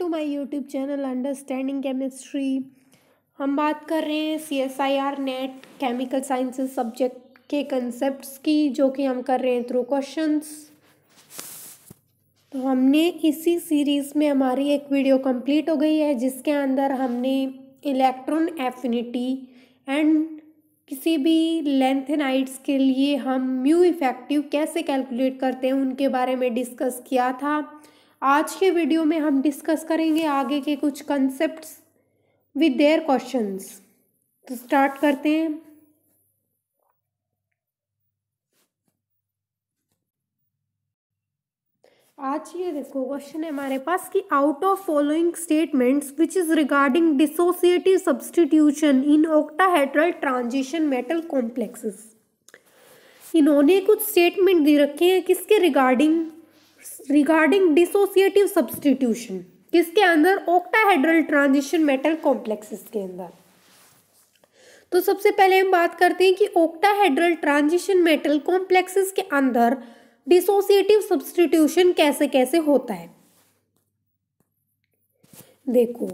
To my YouTube channel understanding chemistry. हम बात कर रहे हैं CSIR NET chemical sciences subject के कंसेप्ट्स की, जो कि हम कर रहे हैं थ्रू क्वेश्चंस। तो हमने इसी सीरीज़ में हमारी एक वीडियो कंप्लीट हो गई है, जिसके अंदर हमने इलेक्ट्रॉन एफिनिटी एंड किसी भी लेंथेनाइड्स के लिए हम म्यू इफेक्टिव कैसे कैलकुलेट करते हैं उनके बारे में डिस्कस किया था। आज के वीडियो में हम डिस्कस करेंगे आगे के कुछ कंसेप्ट्स विद देयर क्वेश्चंस। तो स्टार्ट करते हैं। आज ये देखो क्वेश्चन है हमारे पास कि out of following statements which is regarding dissociative substitution in octahedral transition metal complexes. इन्होंने कुछ स्टेटमेंट दे रखे हैं किसके रिगार्डिंग डिसोसिएटिव सब्स्टिट्यूशन, किसके अंदर? ऑक्टाहेड्रल ट्रांजिशन मेटल कॉम्प्लेक्सेस के अंदर। तो सबसे पहले हम बात करते हैं कि ऑक्टाहेड्रल ट्रांजिशन मेटल कॉम्प्लेक्सेस के अंदर डिसोसिएटिव सब्स्टिट्यूशन कैसे कैसे होता है। देखो,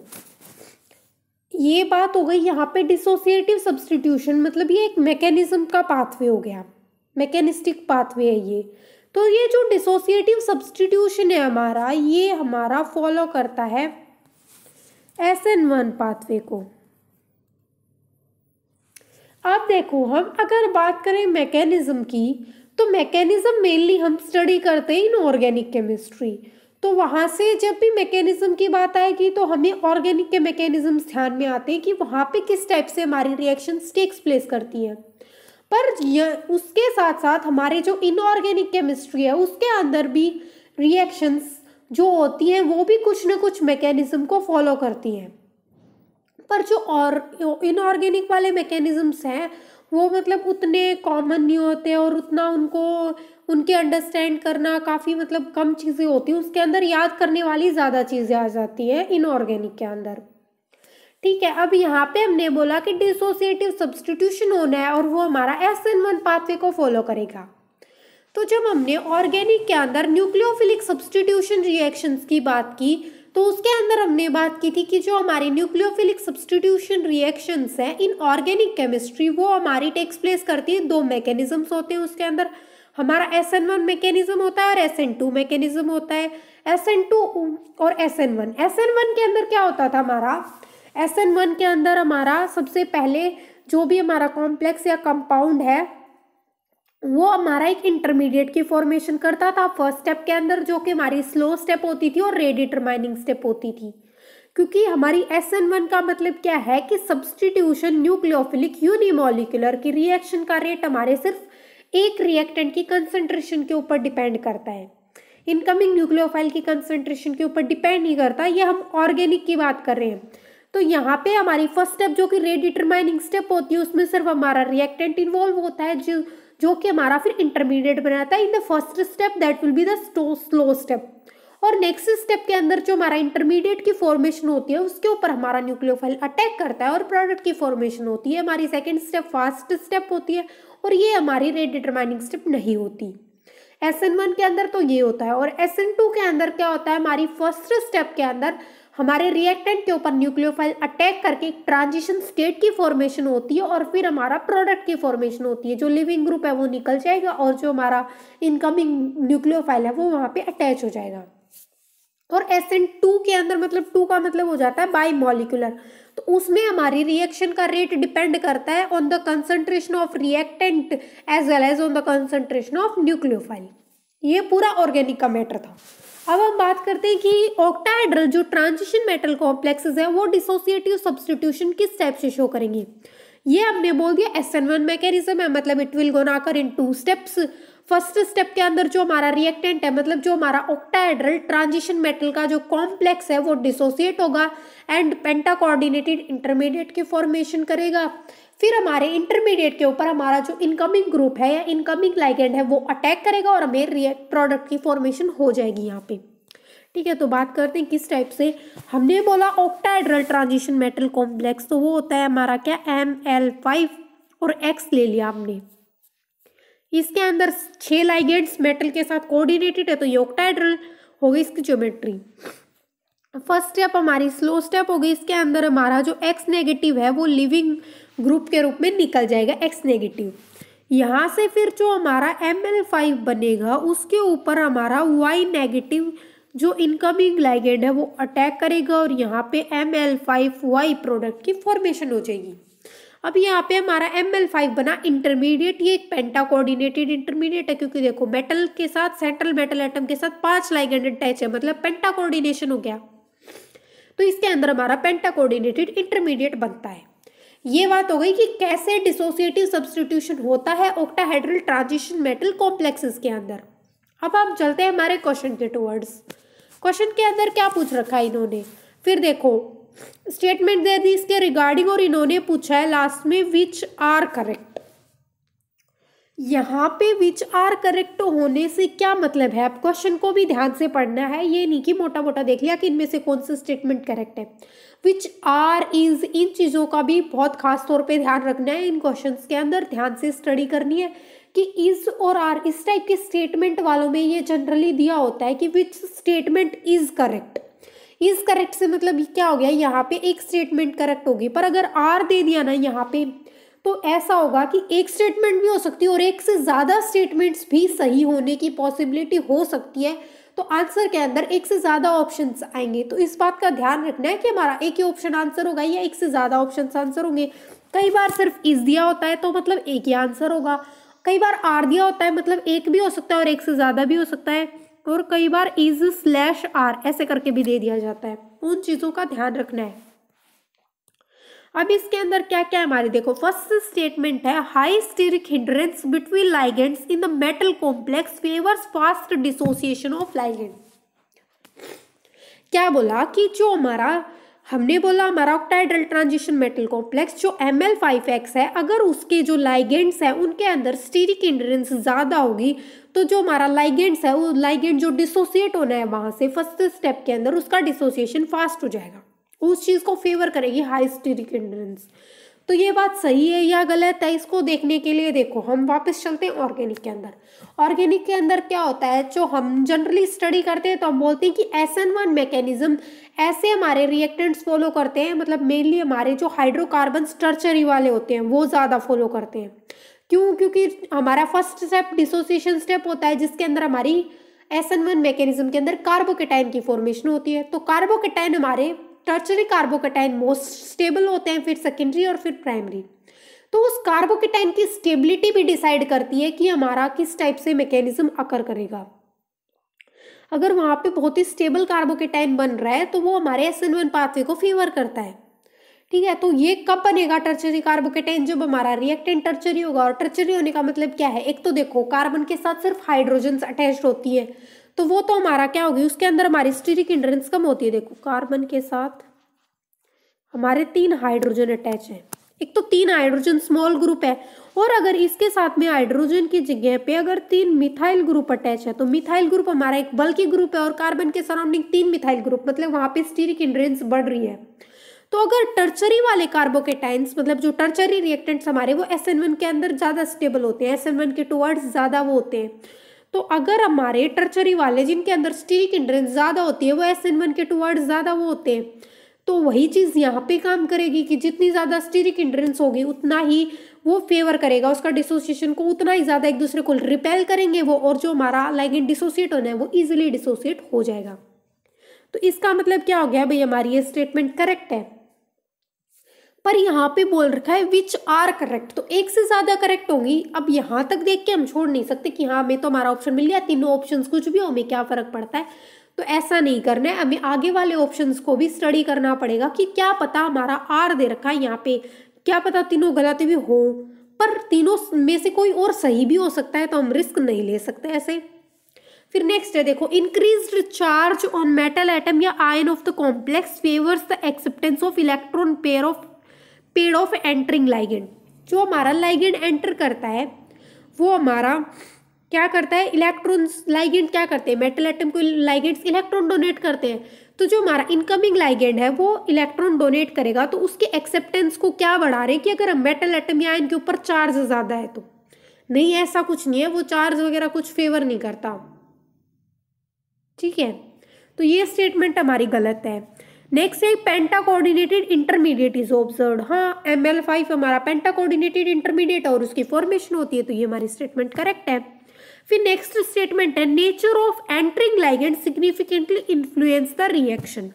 ये बात हो गई यहाँ पे डिसोसिएटिव सब्स्टिट्यूशन, मतलब ये एक मैकेनिज्म का पाथवे हो गया, मैकेनिस्टिक पाथवे है ये। तो ये जो डिसोसिएटिव सब्स्टिट्यूशन है हमारा, ये हमारा फॉलो करता है SN1 पाथवे को। अब देखो, हम अगर बात करें मैकेनिज्म की, तो मैकेनिज्म मेनली हम स्टडी करते हैं इनऑर्गेनिक केमिस्ट्री। तो वहाँ से जब भी मैकेनिज्म की बात आएगी तो हमें ऑर्गेनिक के मैकेनिज्म्स ध्यान में आते हैं कि वहाँ पे किस टाइप से हमारी रिएक्शंस टेक्स प्लेस करती हैं। पर उसके साथ साथ हमारे जो इनऑर्गेनिक केमिस्ट्री है उसके अंदर भी रिएक्शंस जो होती हैं वो भी कुछ ना कुछ मैकेनिज्म को फॉलो करती हैं। पर जो इनऑर्गेनिक वाले मैकेनिज्म्स हैं वो मतलब उतने कॉमन नहीं होते और उतना उनके अंडरस्टैंड करना काफ़ी मतलब कम चीज़ें होती हैं। उसके अंदर याद करने वाली ज़्यादा चीज़ें आ जाती हैं इनऑर्गेनिक के अंदर। ठीक है, अब यहाँ पे हमने बोला कि डिसोसिएटिव सब्स्टिट्यूशन होना है और वो हमारा SN1 पाथवे को फॉलो करेगा। तो जब हमने ऑर्गेनिक के अंदर न्यूक्लियोफिलिक सब्स्टिट्यूशन रिएक्शंस की बात की, तो उसके अंदर हमने बात की थी कि जो हमारी न्यूक्लियोफिलिक सब्स्टिट्यूशन रिएक्शंस हैं इन ऑर्गेनिक केमिस्ट्री, वो हमारी टेक्स प्लेस करती है। दो मैकेनिज्म्स होते हैं उसके अंदर, हमारा SN1 मैकेनिज्म होता है और SN2 मैकेनिज्म होता है। SN2 और SN1 के अंदर क्या होता था हमारा? SN1 के अंदर हमारा सबसे पहले जो भी हमारा कॉम्प्लेक्स या कंपाउंड है वो हमारा एक इंटरमीडिएट की फॉर्मेशन करता था फर्स्ट स्टेप के अंदर, जो कि हमारी स्लो स्टेप होती थी और रेट डिटरमाइनिंग स्टेप होती थी। क्योंकि हमारी SN1 का मतलब क्या है कि सब्स्टिट्यूशन न्यूक्लियोफिलिक यूनिमॉलिक्यूलर की रिएक्शन का रेट हमारे सिर्फ एक रिएक्टेंट की कंसंट्रेशन के ऊपर डिपेंड करता है, इनकमिंग न्यूक्लियोफाइल की कंसंट्रेशन के ऊपर डिपेंड नहीं करता। ये हम ऑर्गेनिक की बात कर रहे हैं। तो यहाँ पे हमारी फर्स्ट स्टेप जो कि रेट डिटरमाइनिंग स्टेप होती है, उसमें सिर्फ हमारा रिएक्टेंट इन्वॉल्व होता है जो कि हमारा फिर इंटरमीडिएट बनाता है। In the first step that will be the slow step. और नेक्स्ट स्टेप के अंदर जो हमारा इंटरमीडिएट की फॉर्मेशन होती है उसके ऊपर हमारा न्यूक्लियोफाइल अटैक करता है और प्रोडक्ट की फॉर्मेशन होती है। हमारी सेकेंड स्टेप फास्ट स्टेप होती है और ये हमारी रेट डिटरमाइनिंग स्टेप नहीं होती। SN1 के अंदर तो ये होता है। और SN2 के अंदर क्या होता है? हमारी फर्स्ट स्टेप के अंदर हमारे रिएक्टेंट के ऊपर न्यूक्लियोफाइल अटैक करके एक ट्रांजिशन स्टेट की फॉर्मेशन होती है और फिर हमारा प्रोडक्ट की फॉर्मेशन होती है। जो लिविंग ग्रुप है वो निकल जाएगा और जो हमारा इनकमिंग न्यूक्लियोफाइल है वो वहाँ पे अटैच हो जाएगा। और SN2 के अंदर मतलब 2 का मतलब हो जाता है बाई मॉलिक्यूलर। तो उसमें हमारी रिएक्शन का रेट डिपेंड करता है on the concentration of reactant as well as on the concentration of nucleophile. ये पूरा ऑर्गेनिक का मैटर था। अब हम बात करते हैं कि ऑक्टाहेड्रल जो ट्रांजिशन मेटल कॉम्प्लेक्सेस है वो डिसोसिएटिव सब्स्टिट्यूशन किस टाइप से शो करेंगे। ये हमने बोल दिया SN1 मैकेनिज्म है, मतलब it will gonna occur in 2 steps. First step के अंदर जो हमारा रिएक्टेंट है, मतलब जो हमारा ऑक्टाहेड्रल ट्रांजिशन मेटल का जो कॉम्प्लेक्स है वो डिसोसिएट होगा एंड पेंटा कोऑर्डिनेटेड इंटरमीडिएट की फॉर्मेशन करेगा। फिर हमारे इंटरमीडिएट के ऊपर हमारा जो इनकमिंग ग्रुप है या इनकमिंग लाइगेंड है वो अटैक करेगा और हमें प्रोडक्ट की फॉर्मेशन हो जाएगी यहाँ पे। ठीक है, तो बात करते हैं किस टाइप से। हमने बोला ऑक्टाहेड्रल ट्रांजिशन मेटल कॉम्प्लेक्स, तो वो होता है हमारा क्या? ML5 और X ले लिया हमने। इसके अंदर 6 लाइगेंड्स मेटल के साथ कोऑर्डिनेटेड है, तो ये ऑक्टाहेड्रल हो गई इसकी ज्योमेट्री। फर्स्ट स्टेप हमारी स्लो स्टेप हो गई, इसके अंदर हमारा जो एक्स नेगेटिव है वो लिविंग ग्रुप के रूप में निकल जाएगा, एक्स नेगेटिव। यहाँ से फिर जो हमारा ML5 बनेगा उसके ऊपर हमारा Y नेगेटिव जो इनकमिंग लाइगेंड है वो अटैक करेगा और यहाँ पे ML5Y प्रोडक्ट की फॉर्मेशन हो जाएगी। अब यहाँ पे हमारा ML5 बना इंटरमीडिएट, ये एक पेंटा कोऑर्डिनेटेड इंटरमीडिएट है क्योंकि देखो मेटल के साथ, सेंट्रल मेटल एटम के साथ 5 लाइगेंड अटैच है, मतलब पेंटा कोऑर्डिनेशन हो गया। तो इसके अंदर हमारा पेंटा कोऑर्डिनेटेड इंटरमीडिएट बनता है। ये बात हो गई कि कैसे डिसोसिएटिव सब्स्टिट्यूशन होता है ऑक्टाहेड्रल ट्रांजिशन मेटल कॉम्प्लेक्सेस के अंदर। अब आप चलते हैं हमारे क्वेश्चन के टुवर्ड्स। क्वेश्चन के अंदर क्या पूछ रखा है इन्होंने, फिर देखो स्टेटमेंट दे दी इसके रिगार्डिंग और इन्होंने पूछा है लास्ट में विच आर करेक्ट। यहाँ पे विच आर करेक्ट होने से क्या मतलब है, आप क्वेश्चन को भी ध्यान से पढ़ना है, ये नहीं कि मोटा मोटा देख लिया कि इनमें से कौन सा स्टेटमेंट करेक्ट है। विच आर इज, इन चीज़ों का भी बहुत खास तौर पे ध्यान रखना है, इन क्वेश्चंस के अंदर ध्यान से स्टडी करनी है कि इज और आर इस टाइप के स्टेटमेंट वालों में ये जनरली दिया होता है कि which statement is correct. Is correct से मतलब क्या हो गया, यहाँ पे एक स्टेटमेंट करेक्ट होगी, पर अगर आर दे दिया ना यहाँ पे तो ऐसा होगा कि एक स्टेटमेंट भी हो सकती है और एक से ज़्यादा स्टेटमेंट्स भी सही होने की पॉसिबिलिटी हो सकती है। तो आंसर के अंदर एक से ज़्यादा ऑप्शंस आएंगे, तो इस बात का ध्यान रखना है कि हमारा एक ही ऑप्शन आंसर होगा या एक से ज़्यादा ऑप्शन आंसर होंगे। कई बार सिर्फ इज दिया होता है तो मतलब एक ही आंसर होगा, कई बार आर दिया होता है मतलब एक भी हो सकता है और एक से ज़्यादा भी हो सकता है, और कई बार इज स्लैश आर ऐसे करके भी दे दिया जाता है। उन चीज़ों का ध्यान रखना है। अब इसके अंदर क्या क्या है हमारे, देखो फर्स्ट स्टेटमेंट है high steric hindrance between ligands in the metal complex favours fast dissociation of ligand. क्या बोला कि जो हमारा हमने बोला हमारा ऑक्टाहेड्रल ट्रांजिशन मेटल कॉम्प्लेक्स जो ML5X है, अगर उसके जो लाइगेंड्स है उनके अंदर स्टेरिक हिंड्रेंस ज़्यादा होगी तो जो हमारा लाइगेंड्स है वो लाइगेंड जो डिसोसिएट होना है वहाँ से फर्स्ट स्टेप के अंदर उसका डिसोसिएशन फास्ट हो जाएगा, उस चीज़ को फेवर करेगी हाई स्टेरिक हिंड्रेंस। तो ये बात सही है या गलत है, इसको देखने के लिए देखो हम वापस चलते हैं ऑर्गेनिक के अंदर। ऑर्गेनिक के अंदर क्या होता है, जो हम जनरली स्टडी करते हैं तो हम बोलते हैं कि SN1 मैकेनिज्म ऐसे हमारे रिएक्टेंट्स फॉलो करते हैं, मतलब मेनली हमारे जो हाइड्रोकार्बन्स टर्चरी वाले होते हैं वो ज़्यादा फॉलो करते हैं। क्यों, क्योंकि हमारा फर्स्ट स्टेप डिसोसिएशन स्टेप होता है जिसके अंदर हमारी SN1 मैकेनिज्म के अंदर कार्बोकेटाइन की फॉर्मेशन होती है। तो कार्बोकेटाइन हमारे टर्चरी कार्बोकेटाइन मोस्ट स्टेबल होते हैं, फिर सेकेंडरी और फिर प्राइमरी। तो उस कार्बोकेटाइन की स्टेबिलिटी भी डिसाइड करती है कि हमारा किस टाइप से मैकेनिज्म अकर करेगा। अगर वहाँ पे बहुत ही स्टेबल कार्बोकेटाइन बन रहा है तो वो हमारे SN1 पाथवे को फेवर करता है, ठीक है। तो ये कब बनेगा टर्चरी कार्बोकेटाइन, जब हमारा रिएक्टेंट टर्चरी होगा। और टर्चरी होने का मतलब क्या है, एक तो देखो कार्बन के साथ सिर्फ हाइड्रोजन्स अटैच्ड होती है तो वो तो हमारा क्या होगी, उसके अंदर हमारी स्टेरिक हिंड्रेंस कम होती है। देखो कार्बन के साथ हमारे 3 हाइड्रोजन अटैच है, एक तो 3 हाइड्रोजन स्मॉल ग्रुप है, और अगर इसके साथ में हाइड्रोजन की जगह पे अगर 3 मिथाइल ग्रुप अटैच है तो मिथाइल ग्रुप हमारा एक बल्कि ग्रुप है और कार्बन के सराउंडिंग 3 मिथाइल ग्रुप, मतलब वहाँ पे स्टेरिक हिंड्रेंस बढ़ रही है। तो अगर टर्चरी वाले कार्बोकेटाइन्स मतलब जो टर्चरी रिएक्टेंट्स हमारे वो SN1 के अंदर ज़्यादा स्टेबल होते हैं, SN1 के टुवर्ड्स ज़्यादा वो होते हैं। तो अगर हमारे टर्चरी वाले जिनके अंदर स्टेरिक हिंड्रेंस ज़्यादा होती है वो SN1 के टुवर्ड्स ज़्यादा वो होते हैं, तो वही चीज़ यहाँ पे काम करेगी कि जितनी ज़्यादा स्टेरिक हिंड्रेंस होगी उतना ही वो फेवर करेगा उसका डिसोसिएशन को, उतना ही ज़्यादा एक दूसरे को रिपेल करेंगे वो, और जो हमारा लाइगेंड डिसोसिएट होना है वो इजीली डिसोसिएट हो जाएगा। तो इसका मतलब क्या हो गया भाई, हमारी ये स्टेटमेंट करेक्ट है। पर यहाँ पे बोल रखा है विच आर करेक्ट, तो एक से ज्यादा करेक्ट होंगी। अब यहाँ तक देख के हम छोड़ नहीं सकते कि हाँ हमें तो हमारा ऑप्शन मिल गया, तीनों ऑप्शंस कुछ भी हो हमें क्या फर्क पड़ता है। तो ऐसा नहीं करना है, हमें आगे वाले ऑप्शंस को भी स्टडी करना पड़ेगा कि क्या पता हमारा आर दे रखा है यहाँ पे, क्या पता तीनों गलत भी हो, पर तीनों में से कोई और सही भी हो सकता है, तो हम रिस्क नहीं ले सकते ऐसे। फिर नेक्स्ट है देखो, increased charge on metal atom या ion of the complex favours the acceptance of electron pair of entering ligand. जो हमारा लाइगेंड एंटर करता है वो हमारा क्या करता है, इलेक्ट्रॉन्स, लाइगेंड क्या करते हैं, मेटल एटम को लाइगेंड्स इलेक्ट्रॉन डोनेट करते हैं। तो जो हमारा इनकमिंग लाइगेंड है वो इलेक्ट्रॉन डोनेट करेगा, तो उसके एक्सेप्टेंस को क्या बढ़ा रहे हैं कि अगर हम मेटल एटम या आयन के ऊपर चार्ज ज़्यादा है तो नहीं, ऐसा कुछ नहीं है, वो चार्ज वगैरह कुछ फेवर नहीं करता, ठीक है। तो ये स्टेटमेंट हमारी गलत है। नेक्स्ट है penta coordinated intermediate is observed. हाँ, Ml5 हमारा पेंटा कोऑर्डिनेटेड इंटरमीडिएट और उसकी फॉर्मेशन होती है, तो ये हमारी स्टेटमेंट करेक्ट है। फिर नेक्स्ट स्टेटमेंट है nature of entering ligand significantly influence the reaction.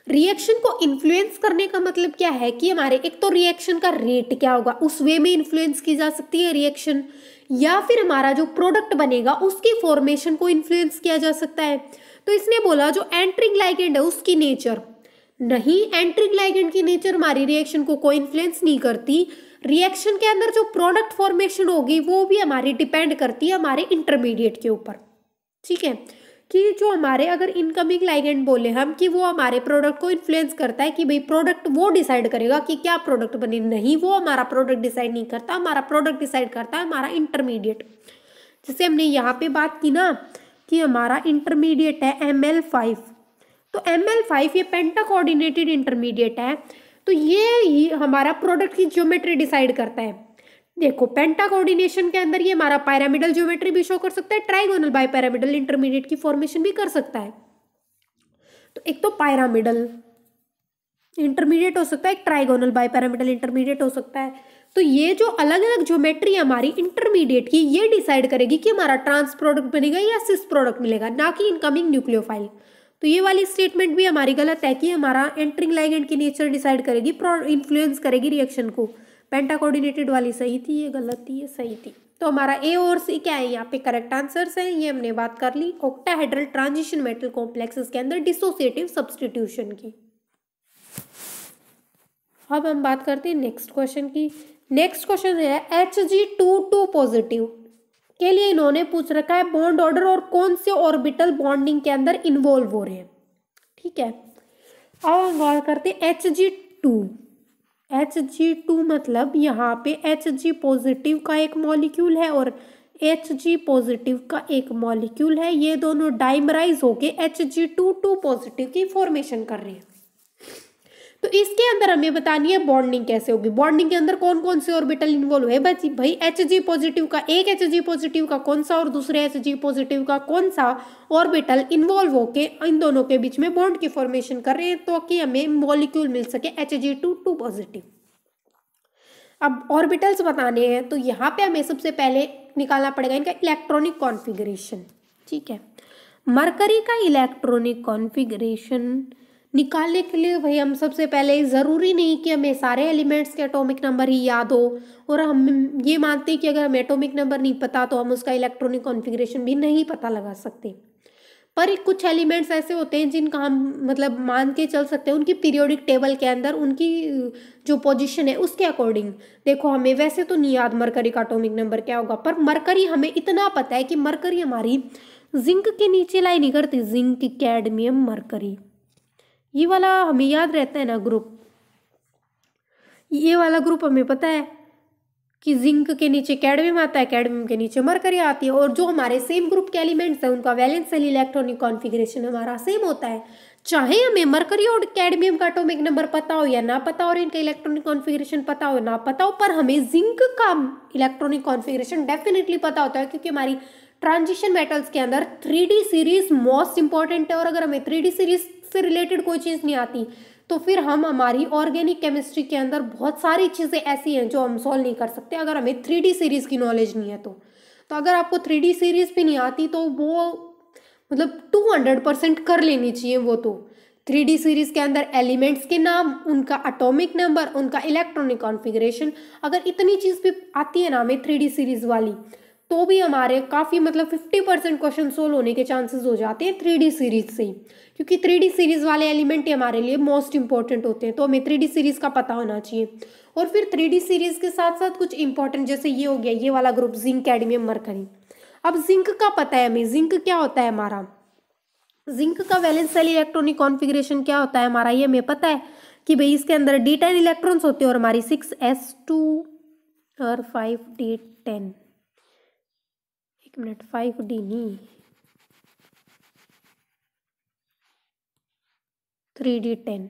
Reaction को इन्फ्लुएंस करने का मतलब क्या है कि हमारे एक तो रिएक्शन का रेट क्या होगा, उस वे में इन्फ्लुएंस की जा सकती है रिएक्शन, या फिर हमारा जो प्रोडक्ट बनेगा उसकी फॉर्मेशन को इन्फ्लुएंस किया जा सकता है। तो इसने बोला जो एंटरिंग लाइगेंड है उसकी नेचर, नहीं, एंटरिंग लाइगेंड की नेचर हमारी रिएक्शन को कोई इन्फ्लुएंस नहीं करती। रिएक्शन के अंदर जो प्रोडक्ट फॉर्मेशन होगी वो भी हमारी डिपेंड करती है हमारे इंटरमीडिएट के ऊपर। ठीक है, कि जो हमारे अगर इनकमिंग लाइगेंड बोले हम कि वो हमारे प्रोडक्ट को इन्फ्लुएंस करता है कि भाई प्रोडक्ट वो डिसाइड करेगा कि क्या प्रोडक्ट बने, नहीं, वो हमारा प्रोडक्ट डिसाइड नहीं करता, हमारा प्रोडक्ट डिसाइड करता है हमारा इंटरमीडिएट। जैसे हमने यहाँ पे बात की ना कि हमारा इंटरमीडिएट है Ml5, तो Ml5 ये पेंटा कोऑर्डिनेटेड इंटरमीडिएट है, तो ये हमारा प्रोडक्ट की ज्योमेट्री डिसाइड करता है। देखो पेंटा कोऑर्डिनेशन के अंदर ये हमारा पायरामिडल ज्योमेट्री भी शो कर सकता है, ट्राइगोनल बाइपैरामिडल इंटरमीडिएट की फॉर्मेशन भी कर सकता है। तो एक तो पायरामिडल इंटरमीडिएट हो सकता है, एक ट्राइगोनल बाइपैरामिडल इंटरमीडिएट हो सकता है। तो ये जो अलग अलग ज्योमेट्री हमारी इंटरमीडिएट की ये डिसाइड करेगी कि हमारा ट्रांस प्रोडक्ट बनेगा या सिस प्रोडक्ट मिलेगा, ना कि इनकमिंग न्यूक्लियोफाइल। तो ये वाली स्टेटमेंट भी हमारी गलत है कि हमारा एंटरिंग लाइगेंड की नेचर डिसाइड करेगी, इन्फ्लुएंस करेगी रिएक्शन को। पेंटा कोऑर्डिनेटेड वाली सही थी, ये गलत थी, ये सही थी। तो हमारा ए और सी क्या है यहाँ पे करेक्ट आंसर्स हैं, ये हमने बात कर ली ऑक्टाहेड्रल ट्रांजिशन मेटल कॉम्प्लेक्सेस के अंदर डिसोसिएटिव सब्स्टिट्यूशन की। अब हम बात करते हैं नेक्स्ट क्वेश्चन की। नेक्स्ट क्वेश्चन है Hg2 पॉजिटिव के लिए इन्होंने पूछ रखा है बॉन्ड ऑर्डर और कौन से ऑर्बिटल बॉन्डिंग के अंदर इन्वॉल्व हो रहे हैं। ठीक है, अब हम बात करते हैं Hg2 मतलब यहाँ पे Hg पॉजिटिव का एक मॉलिक्यूल है और Hg पॉजिटिव का एक मॉलिक्यूल है, ये दोनों डाइमराइज होके Hg2 पॉजिटिव की फॉर्मेशन कर रहे हैं। तो इसके अंदर हमें बतानी है बॉन्डिंग कैसे होगी, बॉन्डिंग के अंदर कौन कौन से ऑर्बिटल इन्वॉल्व है। भाई Hg पॉजिटिव का एक Hg पॉजिटिव का कौन सा और दूसरे Hg पॉजिटिव का कौन सा ऑर्बिटल इन्वॉल्व होके इन दोनों के बीच में बॉन्ड की फॉर्मेशन कर रहे हैं, तो कि हमें मॉलिक्यूल मिल सके Hg2 पॉजिटिव। अब ऑर्बिटल्स बताने हैं, तो यहाँ पे हमें सबसे पहले निकालना पड़ेगा इनका इलेक्ट्रॉनिक कॉन्फ़िगरेशन। ठीक है, मरकरी का इलेक्ट्रॉनिक कॉन्फ़िगरेशन निकालने के लिए भाई हम सबसे पहले, ज़रूरी नहीं कि हमें सारे एलिमेंट्स के एटॉमिक नंबर ही याद हो, और हम ये मानते हैं कि अगर हमें एटॉमिक नंबर नहीं पता तो हम उसका इलेक्ट्रॉनिक कॉन्फ़िगरेशन भी नहीं पता लगा सकते। पर कुछ एलिमेंट्स ऐसे होते हैं जिनका हम मतलब मान के चल सकते हैं उनकी पीरियोडिक टेबल के अंदर उनकी जो पोजीशन है उसके अकॉर्डिंग। देखो हमें वैसे तो नहीं याद मरकरी का एटॉमिक नंबर क्या होगा, पर मरकरी हमें इतना पता है कि मरकरी हमारी जिंक के नीचे लाई नहीं करती, जिंक, कैडमियम, मरकरी, ये वाला हमें याद रहता है ना ग्रुप, ये वाला ग्रुप हमें पता है कि जिंक के नीचे कैडमियम आता है, कैडमियम के नीचे मरकरी आती है, और जो हमारे सेम ग्रुप के एलिमेंट्स हैं उनका वैलेंस सेल इलेक्ट्रॉनिक कॉन्फ़िगरेशन हमारा सेम होता है। चाहे हमें मरकरी और कैडमियम का एटॉमिक नंबर पता हो या ना पता हो, और इनका इलेक्ट्रॉनिक कॉन्फ़िगरेशन पता हो ना पता हो, पर हमें जिंक का इलेक्ट्रॉनिक कॉन्फ़िगरेशन डेफिनेटली पता होता है, क्योंकि हमारी ट्रांजिशन मेटल्स के अंदर 3D सीरीज मोस्ट इंपॉर्टेंट है। और अगर हमें 3D सीरीज से रिलेटेड कोई चीज़ नहीं आती तो फिर हम हमारी ऑर्गेनिक केमिस्ट्री के अंदर बहुत सारी चीज़ें ऐसी हैं जो हम सॉल्व नहीं कर सकते अगर हमें 3D सीरीज़ की नॉलेज नहीं है। तो अगर आपको 3D सीरीज़ भी नहीं आती तो वो मतलब 200% कर लेनी चाहिए वो। तो 3D सीरीज़ के अंदर एलिमेंट्स के नाम, उनका एटॉमिक नंबर, उनका इलेक्ट्रॉनिक कॉन्फ़िगरेशन, अगर इतनी चीज़ भी आती है ना हमें 3D सीरीज़ वाली, तो भी हमारे काफ़ी मतलब 50% क्वेश्चन सोल्व होने के चांसेस हो जाते हैं 3D सीरीज से ही, क्योंकि 3D सीरीज वाले एलिमेंट ही हमारे लिए मोस्ट इंपॉर्टेंट होते हैं। तो हमें 3D सीरीज का पता होना चाहिए। और फिर 3D सीरीज के साथ साथ कुछ इंपॉर्टेंट, जैसे ये हो गया ये वाला ग्रुप जिंक, कैडमियम, मरकरी। अब जिंक का पता है हमें, जिंक क्या होता है हमारा, जिंक का वैलेंस सेल इलेक्ट्रॉनिक कॉन्फ़िगरेशन क्या होता है हमारा, ये हमें पता है कि भाई इसके अंदर D10 इलेक्ट्रॉन्स होते हैं और हमारी 6s2 और 5d10, 5d नहीं 3d10,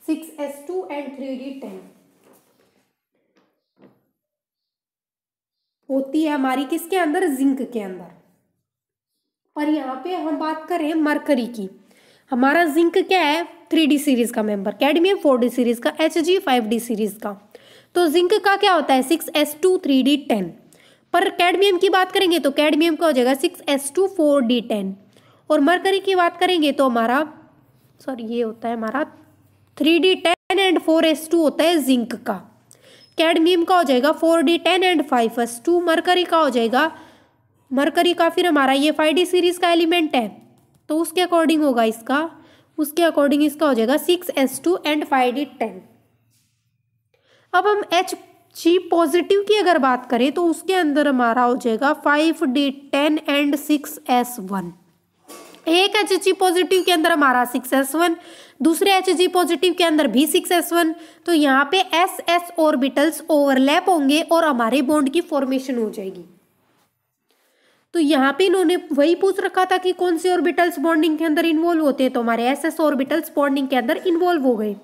6s2 एंड 3d10 होती है हमारी किसके अंदर, जिंक के अंदर। और यहाँ पे हम बात करें मरकरी की, हमारा जिंक क्या है 3D सीरीज का मेंबर, कैडमियम 4D सीरीज का, Hg 5D सीरीज का। तो जिंक का क्या होता है 6s2 3D10, पर कैडमियम की बात करेंगे तो कैडमियम का हो जाएगा 6s2 4D10, और मरकरी की बात करेंगे तो हमारा ये होता है हमारा 3D10 एंड 4s2 होता है जिंक का। कैडमियम का हो जाएगा 4D10 एंड 5s2, मरकरी का हो जाएगा, मरकरी का फिर हमारा ये 5D सीरीज का एलिमेंट है, तो उसके अकॉर्डिंग होगा इसका, उसके अकॉर्डिंग इसका हो जाएगा 6s2 एंड 5D10। अब हम Hg पॉजिटिव की अगर बात करें तो उसके अंदर हमारा हो जाएगा 5D10 एंड 6s1। एक Hg पॉजिटिव के अंदर हमारा 6s1, दूसरे Hg पॉजिटिव के अंदर भी 6s1, तो यहाँ पे ss ऑर्बिटल्स ओवरलैप होंगे और हमारे बॉन्ड की फॉर्मेशन हो जाएगी। तो यहाँ पे इन्होंने वही पूछ रखा था कि कौन से ऑर्बिटल्स बॉन्डिंग के अंदर इन्वॉल्व होते हैं, तो हमारे ss ऑर्बिटल्स बॉन्डिंग के अंदर इन्वॉल्व हो गए।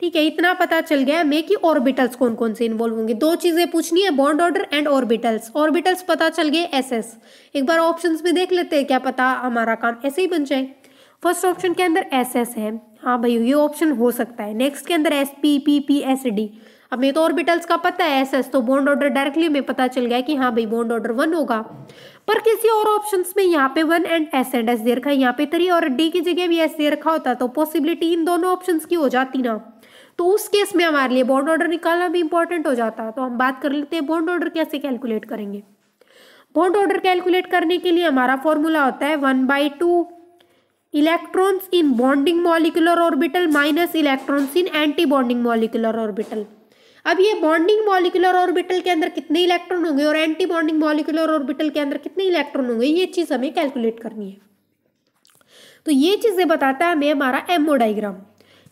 ठीक है, इतना पता चल गया हमें कि ऑर्बिटल्स कौन कौन से इन्वॉल्व होंगे। दो चीजें पूछनी है, bond order and orbitals. Orbitals पता चल गए ss, एक बार ऑप्शंस में देख लेते हैं, क्या पता हमारा काम ऐसे ही बन जाए। फर्स्ट ऑप्शन के अंदर ss है, हाँ भाई ये ऑप्शन हो सकता है। नेक्स्ट के अंदर sp pp sd, हमें तो ऑर्बिटल्स का पता है ss, तो बॉन्ड ऑर्डर डायरेक्टली हमें पता चल गया कि हाँ भाई बॉन्ड ऑर्डर 1 होगा। पर किसी और ऑप्शंस में यहाँ पे 1 एंड s एंड s दे रखा है, यहाँ पे 3 और d की जगह भी s दे रखा होता तो पॉसिबिलिटी इन दोनों ऑप्शंस की हो जाती ना, तो उस केस में हमारे लिए बॉन्ड ऑर्डर निकालना भी इंपॉर्टेंट हो जाता। तो हम बात कर लेते हैं बॉन्ड ऑर्डर कैसे कैलकुलेट करेंगे। बॉन्ड ऑर्डर कैलकुलेट करने के लिए हमारा फॉर्मूला होता है 1/2 electrons in bonding molecular orbital minus electrons in antibonding molecular orbital. अब ये बॉन्डिंग मॉलिक्यूलर ऑर्बिटल के अंदर कितने इलेक्ट्रॉन होंगे और एंटी बॉन्डिंग मॉलिक्यूलर ऑर्बिटल के अंदर कितने इलेक्ट्रॉन होंगे, ये चीज हमें कैलकुलेट करनी है। तो ये चीजें बताता है हमें हमारा एमओ डायग्राम।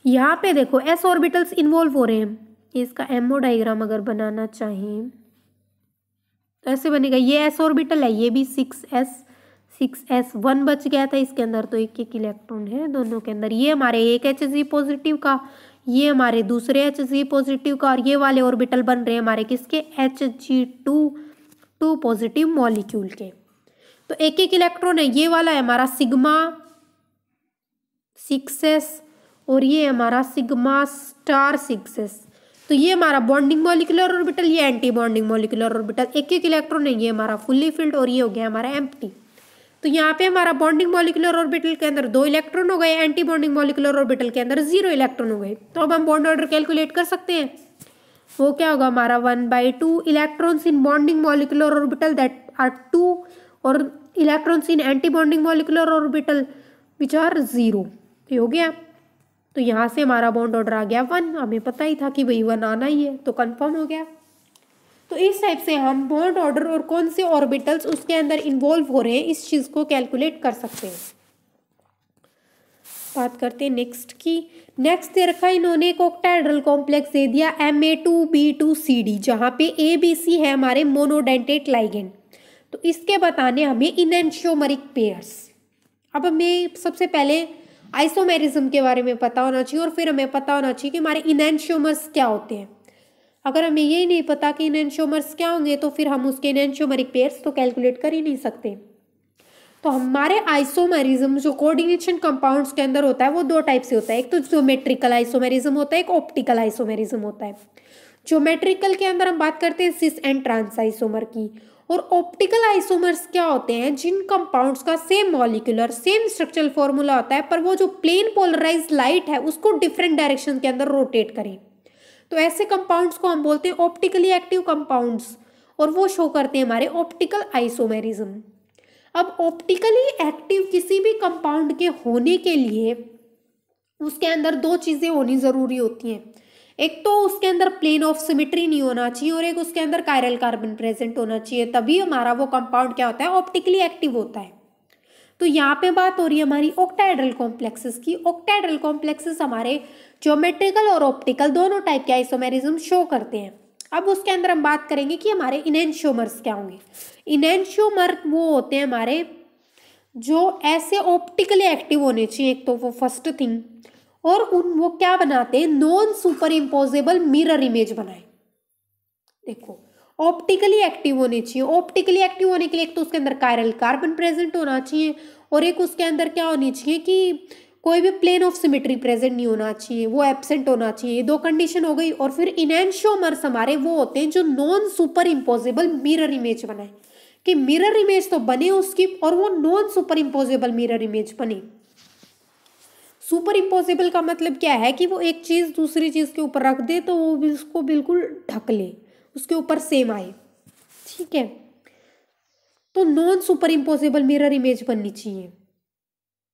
यहाँ पे देखो s ऑर्बिटल्स इन्वॉल्व हो रहे हैं, इसका एमओ डायग्राम अगर बनाना चाहें तो ऐसे बनेगा। ये s ऑर्बिटल है, ये भी 6s1 बच गया था इसके अंदर, तो एक एक इलेक्ट्रॉन है दोनों के अंदर। ये हमारे एक Hg पॉजिटिव का, ये हमारे दूसरे Hg पॉजिटिव का, और ये वाले ऑर्बिटल बन रहे हैं हमारे किसके Hg2 पॉजिटिव मॉलिक्यूल के। तो एक एक इलेक्ट्रॉन है, ये वाला है हमारा सिग्मा 6s और ये हमारा सिग्मा स्टार 6s। तो ये हमारा बॉन्डिंग मॉलिक्यूलर ऑर्बिटल, ये एंटी बॉन्डिंग मॉलिक्यूलर ऑर्बिटल, एक एक इलेक्ट्रॉन है, ये हमारा फुल्ली फिल्ड और ये हो गया हमारा एम्प्टी। तो यहाँ पे हमारा बॉन्डिंग मॉलिक्यूलर ऑर्बिटल के अंदर 2 इलेक्ट्रॉन हो गए, एंटी बॉन्डिंग मॉलिक्यूलर ऑर्बिटल के अंदर 0 इलेक्ट्रॉन हो गए। तो अब हम बॉन्ड ऑर्डर कैलकुलेट कर सकते हैं। वो क्या होगा हमारा 1/2 electrons in bonding molecular orbital that are 2 और electrons in antibonding molecular orbital which are 0। ये हो गया। तो यहाँ से हमारा बॉन्ड ऑर्डर आ गया 1, हमें पता ही था कि भाई 1 आना ही है, तो कंफर्म हो गया। तो इस टाइप से हम बॉन्ड ऑर्डर और कौन से ऑर्बिटल्स उसके अंदर इन्वॉल्व हो रहे हैं इस चीज को कैलकुलेट कर सकते हैं। बात करते हैं नेक्स्ट की। नेक्स्ट दे रखा है इन्होंने एक ऑक्टाहेड्रल कॉम्प्लेक्स दे दिया Ma2B2CD, जहाँ पे ABC है हमारे मोनोडेंटेट लाइगेंड। तो इसके बताने हमें इनएंशियोमरिक पेयर्स। अब हमें सबसे पहले आइसोमेरिज्म के बारे में पता होना चाहिए और फिर हमें पता होना चाहिए कि हमारे इनएंशियोमर्स क्या होते हैं। अगर हमें यही नहीं पता कि इनएंशियोमर्स क्या होंगे तो फिर हम उसके इनएंशियोमरिक पेयर्स तो कैलकुलेट कर ही नहीं सकते। तो हमारे आइसोमेरिज्म जो कोऑर्डिनेशन कंपाउंड्स के अंदर होता है वो 2 टाइप से होता है, एक तो ज्योमेट्रिकल आइसोमेरिज्म होता है, एक ऑप्टिकल आइसोमेरिज्म होता है। ज्योमेट्रिकल के अंदर हम बात करते हैं सिस एंड ट्रांस आइसोमर की, और ऑप्टिकल आइसोमर्स क्या होते हैं जिन कंपाउंड्स का same molecular same structural formula होता है, पर वो जो प्लेन पोलराइज्ड लाइट है उसको डिफरेंट डायरेक्शन के अंदर रोटेट करें। तो ऐसे कंपाउंड्स को हम बोलते हैं ऑप्टिकली एक्टिव कंपाउंड्स, और वो शो करते हैं हमारे ऑप्टिकल आइसोमेरिज्म। अब ऑप्टिकली एक्टिव किसी भी कंपाउंड के होने के लिए उसके अंदर 2 चीजें होनी जरूरी होती हैं। एक तो उसके अंदर प्लेन ऑफ सिमेट्री नहीं होना चाहिए और एक उसके अंदर कायरल कार्बन प्रेजेंट होना चाहिए, तभी हमारा वो कंपाउंड क्या होता है ऑप्टिकली एक्टिव होता है। तो यहाँ पे बात हो रही है हमारी ऑक्टाहेड्रल कॉम्प्लेक्सेस की। ऑक्टाहेड्रल कॉम्प्लेक्सेस हमारे ज्योमेट्रिकल और ऑप्टिकल दोनों टाइप के आइसोमेरिज्म शो करते हैं। अब उसके अंदर हम बात करेंगे कि हमारे इनएंशियोमर्स क्या होंगे। इनएंशियोमर वो होते हैं हमारे जो ऐसे ऑप्टिकली एक्टिव होने चाहिए, एक तो वो फर्स्ट थिंग, और वो क्या बनाते हैं non super imposable mirror image बनाए। देखो ऑप्टिकली एक्टिव होने चाहिए। ऑप्टिकली एक्टिव होने के लिए एक तो उसके अंदर कायरल कार्बन प्रेजेंट होना चाहिए और एक उसके अंदर क्या होनी चाहिए कि कोई भी प्लेन ऑफ सिमेट्री प्रेजेंट नहीं होना चाहिए, वो एब्सेंट होना चाहिए। ये दो कंडीशन हो गई। और फिर इनैंशियोमर्स हमारे वो होते हैं जो non super imposable mirror image बनाए, कि मिरर इमेज तो बने उसकी और वो non super imposable mirror image बने। सुपर इम्पोजेबल का मतलब क्या है कि वो एक चीज दूसरी चीज के ऊपर रख दे तो वो भी उसको बिल्कुल ढक ले, उसके ऊपर सेम आए, ठीक है। तो non super imposable mirror image बननी चाहिए।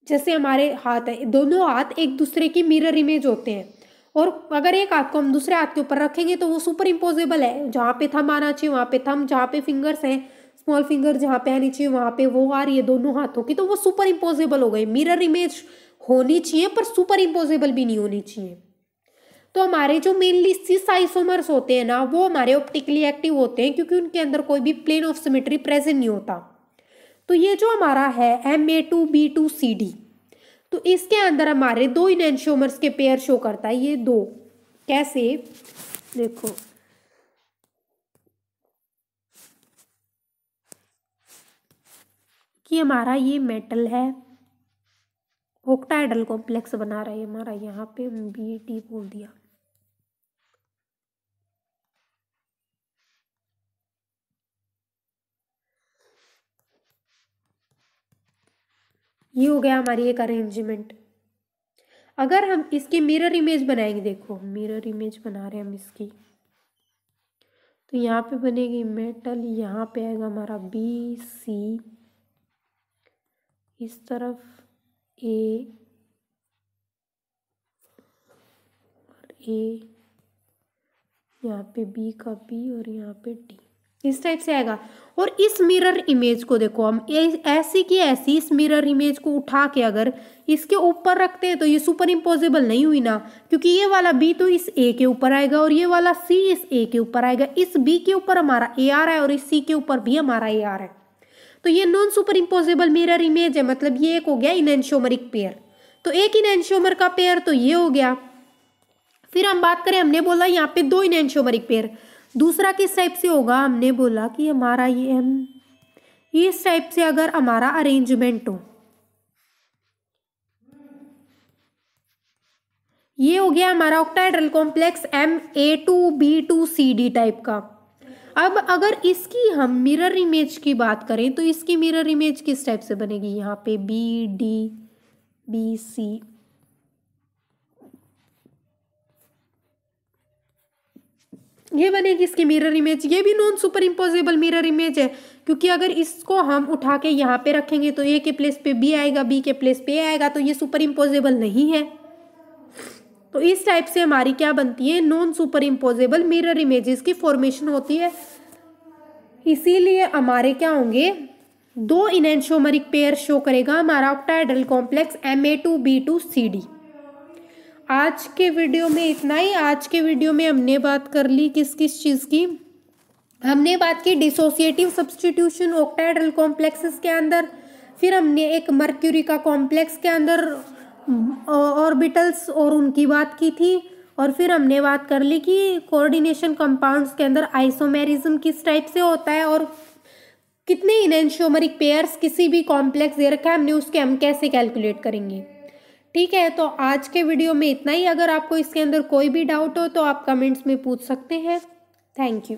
जैसे हमारे हाथ है, दोनों हाथ एक दूसरे की मिरर इमेज होते हैं और अगर एक हाथ को हम दूसरे हाथ के ऊपर रखेंगे तो वो सुपर इम्पोजेबल है। जहाँ पे थंब आना चाहिए वहाँ पे थंब, जहाँ पे फिंगर्स हैं स्मॉल फिंगर जहाँ पे आनी चाहिए वहाँ पे वो आ रही है दोनों हाथों की, तो वो सुपर इम्पोजेबल हो गई। मिरर इमेज होनी चाहिए पर सुपर इम्पोजेबल भी नहीं होनी चाहिए। तो हमारे जो मेनली सिस आइसोमर्स होते हैं ना वो हमारे ऑप्टिकली एक्टिव होते हैं क्योंकि उनके अंदर कोई भी प्लेन ऑफ सिमेट्री प्रेजेंट नहीं होता। तो ये जो हमारा है Ma2B2CD, तो इसके अंदर हमारे दो इनैंशियोमर्स के पेयर शो करता है। ये दो कैसे, देखो कि हमारा ये मेटल है, ऑक्टाहेड्रल कॉम्प्लेक्स बना रहा है हमारा, यहाँ पे BD बोल दिया। ये हो गया हमारी एक अरेंजमेंट। अगर हम इसकी मिरर इमेज बनाएंगे, देखो मिरर इमेज बना रहे हैं हम इसकी, तो यहाँ पे बनेगी मेटल, यहाँ पे आएगा हमारा BC, इस तरफ A और A, यहाँ पे B का B और यहाँ पे D, इस टाइप से आएगा। और इस मिरर इमेज को देखो हम ऐसी की ऐसी इस मिरर इमेज को उठा के अगर इसके ऊपर रखते हैं तो ये सुपर इम्पोजेबल नहीं हुई ना, क्योंकि ये वाला B तो इस A के ऊपर आएगा और ये वाला C इस A के ऊपर आएगा। इस B के ऊपर हमारा A आ रहा है और इस C के ऊपर भी हमारा A आ रहा है, तो ये non super imposable mirror image है। मतलब ये एक हो गया इनैंशियोमरिक पेयर। तो एक इनैंशियोमर का पेयर तो ये हो गया। फिर हम बात करें, हमने बोला यहाँ पे दो इनैंशियोमरिक पेयर, दूसरा किस टाइप से होगा, हमने बोला कि हमारा ये इस टाइप से अगर हमारा अरेंजमेंट हो, ये हो गया हमारा ऑक्टाहेड्रल कॉम्प्लेक्स Ma2B2CD टाइप का। अब अगर इसकी हम मिरर इमेज की बात करें तो इसकी मिरर इमेज किस टाइप से बनेगी, यहाँ पे BD BC, ये बनेगी इसकी मिरर इमेज। ये भी non super imposable mirror image है क्योंकि अगर इसको हम उठा के यहाँ पे रखेंगे तो A के प्लेस पे B आएगा, B के प्लेस पे A आएगा, तो ये सुपर इम्पोजेबल नहीं है। तो इस टाइप से हमारी क्या बनती है, non super imposable mirror images की फॉर्मेशन होती है। इसीलिए हमारे क्या होंगे, दो इनैंशियोमरिक पेयर शो करेगा हमारा ऑक्टाहेड्रल कॉम्प्लेक्स Ma2B2CD। आज के वीडियो में इतना ही। आज के वीडियो में हमने बात कर ली किस किस चीज़ की, हमने बात की डिसोसिएटिव सब्स्टिट्यूशन ऑक्टाहेड्रल कॉम्प्लेक्सेस के अंदर, फिर हमने एक मर्क्यूरी का कॉम्प्लेक्स के अंदर ऑर्बिटल्स और उनकी बात की थी, और फिर हमने बात कर ली कि कोऑर्डिनेशन कंपाउंड्स के अंदर आइसोमेरिज्म किस टाइप से होता है और कितने इनैंशियोमरिक पेयर्स किसी भी कॉम्प्लेक्स दे रखा है हमने उसके हम कैसे कैलकुलेट करेंगे। ठीक है, तो आज के वीडियो में इतना ही। अगर आपको इसके अंदर कोई भी डाउट हो तो आप कमेंट्स में पूछ सकते हैं। Thank you.